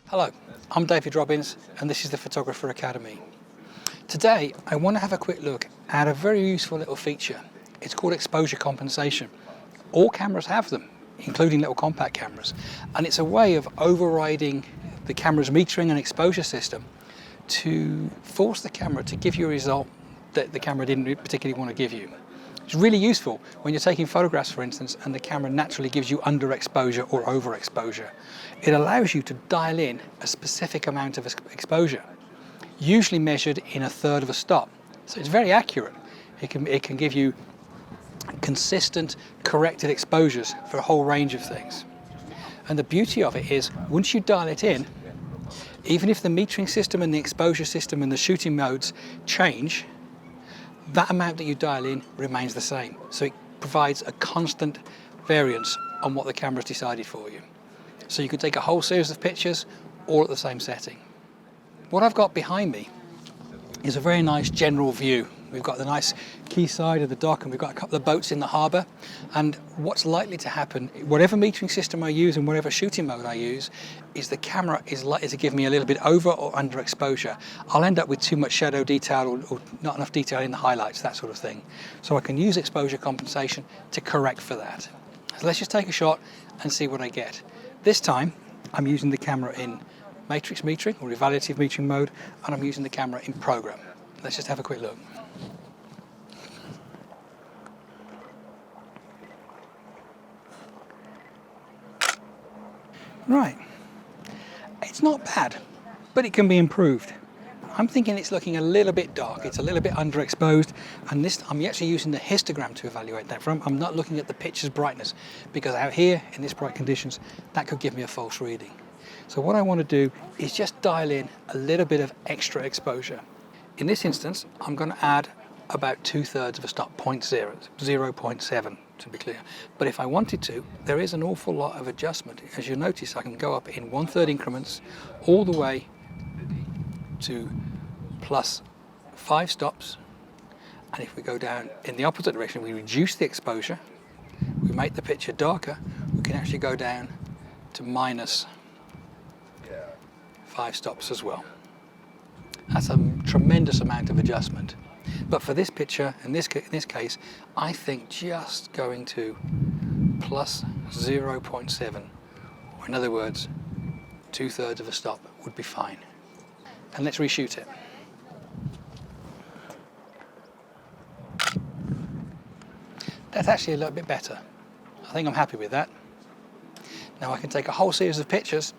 Hello, I'm David Robbins and this is the Photographer Academy. Today I want to have a quick look at a very useful little feature. It's called exposure compensation. All cameras have them, including little compact cameras, and it's a way of overriding the camera's metering and exposure system to force the camera to give you a result that the camera didn't particularly want to give you. It's really useful when you're taking photographs, for instance, and the camera naturally gives you underexposure or overexposure. It allows you to dial in a specific amount of exposure, usually measured in 1/3 of a stop. So it's very accurate. It can give you consistent, corrected exposures for a whole range of things. And the beauty of it is, once you dial it in, even if the metering system and the exposure system and the shooting modes change, that amount that you dial in remains the same. So it provides a constant variance on what the camera's decided for you. So you can take a whole series of pictures all at the same setting. What I've got behind me is a very nice general view. We've got the nice quayside of the dock and we've got a couple of boats in the harbour. And what's likely to happen, whatever metering system I use and whatever shooting mode I use, is the camera is likely to give me a little bit over or under exposure. I'll end up with too much shadow detail or not enough detail in the highlights, that sort of thing. So I can use exposure compensation to correct for that. So let's just take a shot and see what I get. This time I'm using the camera in matrix metering or evaluative metering mode, and I'm using the camera in program. Let's just have a quick look. Right, it's not bad, but it can be improved. I'm thinking it's looking a little bit dark, it's a little bit underexposed, and this I'm actually using the histogram to evaluate that from. I'm not looking at the picture's brightness, because out here in these bright conditions, that could give me a false reading. So what I want to do is just dial in a little bit of extra exposure. In this instance, I'm going to add about 2/3 of a stop, 0.7 to be clear. But if I wanted to, there is an awful lot of adjustment. As you'll notice, I can go up in 1/3 increments all the way to +5 stops. And if we go down in the opposite direction, we reduce the exposure, we make the picture darker, we can actually go down to -5 stops as well. That's a tremendous amount of adjustment. But for this picture, in this case, I think just going to +0.7, or in other words, 2/3 of a stop would be fine. And let's reshoot it. That's actually a little bit better. I think I'm happy with that. Now I can take a whole series of pictures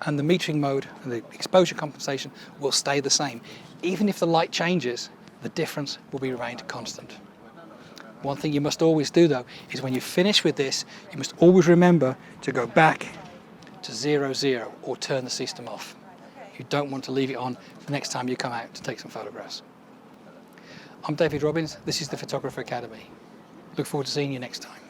and the metering mode and the exposure compensation will stay the same. Even if the light changes, the difference will be remained constant. One thing you must always do though is when you finish with this, you must always remember to go back to 0, or turn the system off. You don't want to leave it on the next time you come out to take some photographs. I'm David Robbins, this is the Photographer Academy. Look forward to seeing you next time.